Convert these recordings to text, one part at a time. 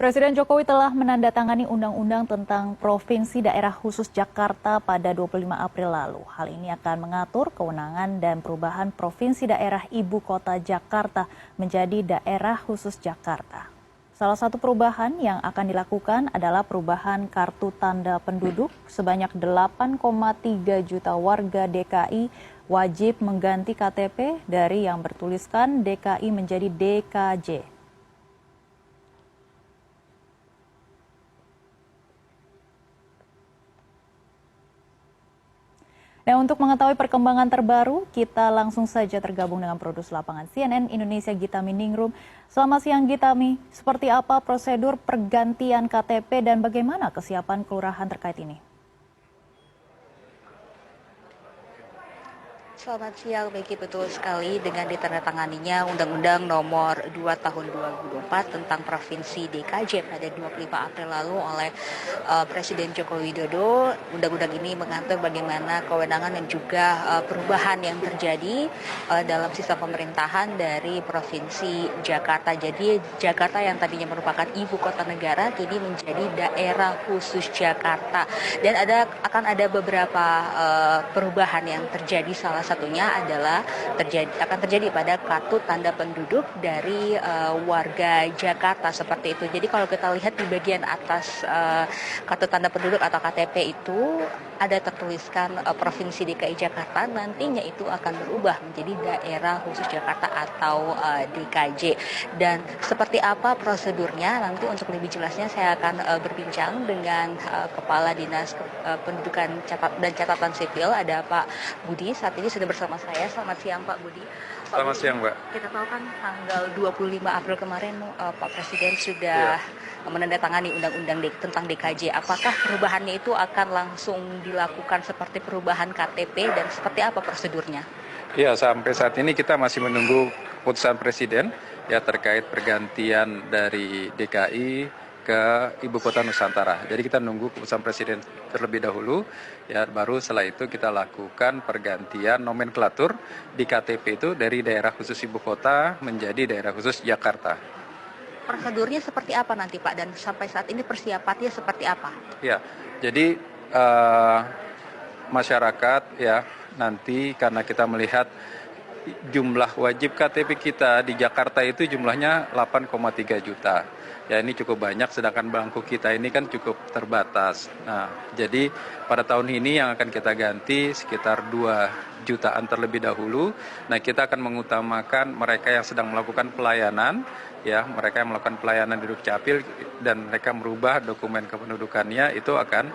Presiden Jokowi telah menandatangani Undang-Undang tentang Provinsi Daerah Khusus Jakarta pada 25 April lalu. Hal ini akan mengatur kewenangan dan perubahan Provinsi Daerah Ibu Kota Jakarta menjadi Daerah Khusus Jakarta. Salah satu perubahan yang akan dilakukan adalah perubahan kartu tanda penduduk. Sebanyak 8,3 juta warga DKI wajib mengganti KTP dari yang bertuliskan DKI menjadi DKJ. Dan untuk mengetahui perkembangan terbaru, kita langsung saja tergabung dengan produser lapangan CNN Indonesia Gitami Ningrum. Selamat siang Gitami, seperti apa prosedur pergantian KTP dan bagaimana kesiapan kelurahan terkait ini? Selamat siang, Becky. Betul sekali dengan ditandatanganinya Undang-Undang Nomor 2 Tahun 2024 tentang Provinsi DKJ pada 25 April lalu oleh Presiden Joko Widodo. Undang-undang ini mengatur bagaimana kewenangan dan juga perubahan yang terjadi dalam sistem pemerintahan dari Provinsi Jakarta. Jadi Jakarta yang tadinya merupakan ibu kota negara kini menjadi Daerah Khusus Jakarta. Dan akan ada beberapa perubahan yang terjadi. Salah satunya adalah akan terjadi pada kartu tanda penduduk dari warga Jakarta seperti itu. Jadi kalau kita lihat di bagian atas kartu tanda penduduk atau KTP itu ada tertuliskan Provinsi DKI Jakarta, nantinya itu akan berubah menjadi Daerah Khusus Jakarta atau DKJ. Dan seperti apa prosedurnya, nanti untuk lebih jelasnya saya akan berbincang dengan Kepala Dinas Pendudukan dan Catatan Sipil, ada Pak Budi, saat ini sudah bersama saya. Selamat siang Pak Budi. Selamat siang Mbak. Kita tahu kan tanggal 25 April kemarin Pak Presiden sudah menandatangani Undang-Undang tentang DKJ. Apakah perubahannya itu akan langsung dilakukan seperti perubahan KTP dan seperti apa prosedurnya? Ya, sampai saat ini kita masih menunggu keputusan Presiden ya terkait pergantian dari DKI ke Ibu Kota Nusantara. Jadi kita nunggu keputusan Presiden terlebih dahulu, ya baru setelah itu kita lakukan pergantian nomenklatur di KTP itu dari Daerah Khusus Ibu Kota menjadi Daerah Khusus Jakarta. Prosedurnya seperti apa nanti Pak, dan sampai saat ini persiapannya seperti apa? Ya, jadi masyarakat ya nanti karena kita melihat jumlah wajib KTP kita di Jakarta itu jumlahnya 8,3 juta. Ya ini cukup banyak, sedangkan belangko kita ini kan cukup terbatas. Nah, jadi pada tahun ini yang akan kita ganti sekitar 2 jutaan terlebih dahulu. Nah, kita akan mengutamakan mereka yang sedang melakukan pelayanan, ya mereka yang melakukan pelayanan di Dukcapil dan mereka merubah dokumen kependudukannya itu akan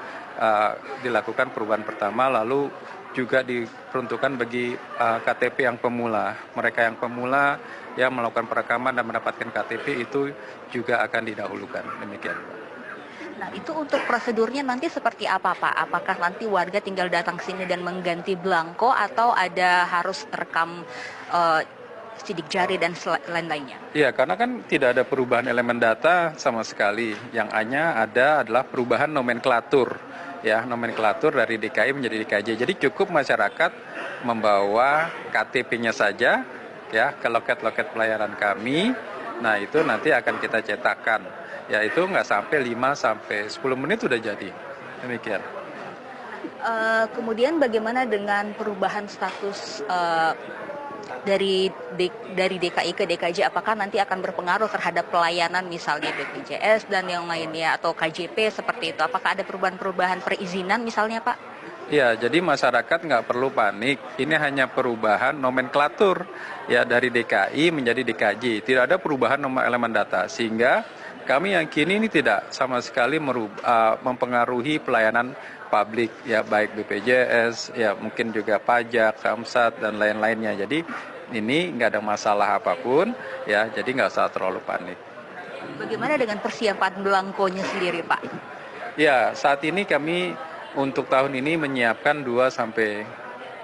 dilakukan perubahan pertama, lalu juga diperuntukkan bagi KTP yang pemula. Mereka yang pemula yang melakukan perekaman dan mendapatkan KTP itu juga akan didahulukan. Demikian. Nah, itu untuk prosedurnya nanti seperti apa Pak? Apakah nanti warga tinggal datang sini dan mengganti belangko atau ada harus rekam sidik jari dan lain-lainnya? Iya, karena kan tidak ada perubahan elemen data sama sekali. Yang hanya ada adalah perubahan nomenklatur. Ya, nomenklatur dari DKI menjadi DKJ. Jadi cukup masyarakat membawa KTP-nya saja ya ke loket-loket pelayanan kami. Nah, itu nanti akan kita cetakkan. Ya, itu nggak sampai 5 sampai 10 menit sudah jadi. Demikian. Kemudian bagaimana dengan perubahan status dari DKI ke DKJ, apakah nanti akan berpengaruh terhadap pelayanan misalnya BPJS dan yang lainnya atau KJP seperti itu? Apakah ada perubahan-perubahan perizinan misalnya Pak? Ya, jadi masyarakat nggak perlu panik. Ini hanya perubahan nomenklatur ya dari DKI menjadi DKJ. Tidak ada perubahan nomor elemen data sehingga kami yakini ini tidak sama sekali mempengaruhi pelayanan publik ya baik BPJS ya mungkin juga pajak, Samsat dan lain-lainnya. Jadi ini nggak ada masalah apapun ya, jadi nggak usah terlalu panik. Bagaimana dengan persiapan belangkonya sendiri Pak? Ya, saat ini kami untuk tahun ini menyiapkan 2 sampai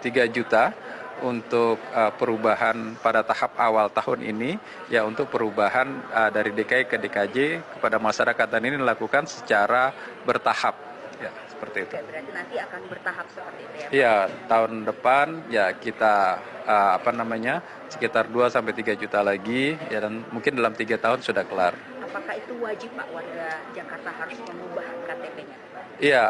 3 juta untuk perubahan pada tahap awal tahun ini ya untuk perubahan dari DKI ke DKJ kepada masyarakat, dan ini dilakukan secara bertahap ya seperti itu. Oke, berarti nanti akan bertahap seperti itu ya Pak? Ya, tahun depan ya kita sekitar 2 sampai 3 juta lagi ya, dan mungkin dalam 3 tahun sudah kelar. apakah itu wajib Pak warga Jakarta harus mengubah KTP-nya? Iya,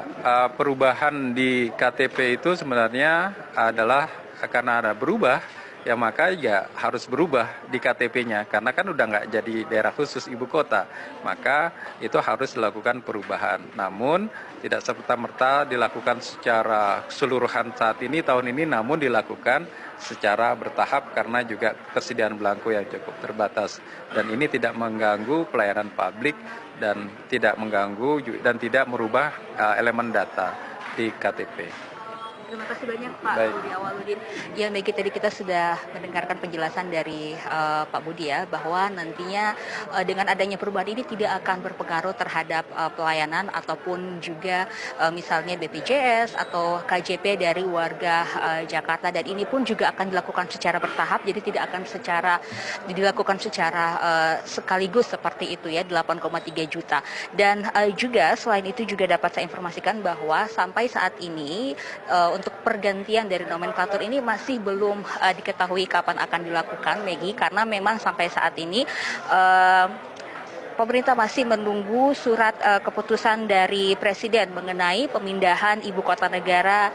perubahan di KTP itu sebenarnya adalah karena ada berubah, ya maka ya harus berubah di KTP-nya karena kan udah nggak jadi daerah khusus ibu kota, maka itu harus dilakukan perubahan. Namun tidak serta-merta dilakukan secara keseluruhan saat ini tahun ini, namun dilakukan secara bertahap karena juga ketersediaan belangko yang cukup terbatas dan ini tidak mengganggu pelayanan publik dan tidak mengganggu dan tidak merubah elemen data di KTP. Terima kasih banyak Pak Baik. Budi Awaludin. Ya Maggie, tadi kita sudah mendengarkan penjelasan dari Pak Budi ya bahwa nantinya dengan adanya perubahan ini tidak akan berpengaruh terhadap pelayanan ataupun juga misalnya BPJS atau KJP dari warga Jakarta dan ini pun juga akan dilakukan secara bertahap jadi tidak akan dilakukan secara sekaligus seperti itu ya 8,3 juta. Dan juga selain itu juga dapat saya informasikan bahwa sampai saat ini untuk pergantian dari nomenklatur ini masih belum diketahui kapan akan dilakukan, Maggie, karena memang sampai saat ini pemerintah masih menunggu surat keputusan dari Presiden mengenai pemindahan ibu kota negara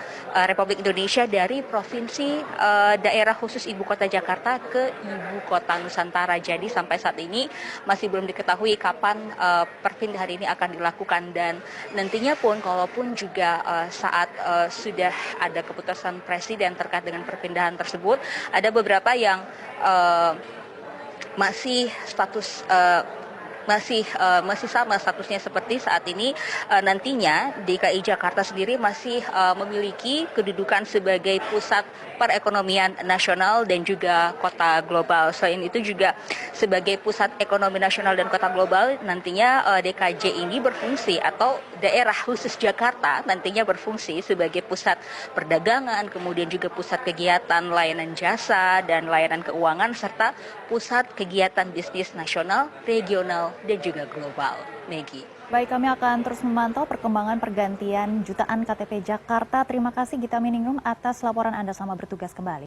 Republik Indonesia dari provinsi daerah khusus ibu kota Jakarta ke ibu kota Nusantara. Jadi sampai saat ini masih belum diketahui kapan perpindahan ini akan dilakukan dan nantinya pun kalaupun juga saat sudah ada keputusan Presiden terkait dengan perpindahan tersebut, ada beberapa yang masih status masih sama statusnya seperti saat ini. Nantinya DKI Jakarta sendiri masih memiliki kedudukan sebagai pusat perekonomian nasional dan juga kota global. Selain itu juga sebagai pusat ekonomi nasional dan kota global, nantinya DKJ ini berfungsi atau daerah khusus Jakarta nantinya berfungsi sebagai pusat perdagangan, kemudian juga pusat kegiatan layanan jasa dan layanan keuangan serta pusat kegiatan bisnis nasional, regional dan juga global. Maggie. Baik, kami akan terus memantau perkembangan pergantian jutaan KTP Jakarta. Terima kasih Gita Miningrum atas laporan Anda, selamat bertugas kembali.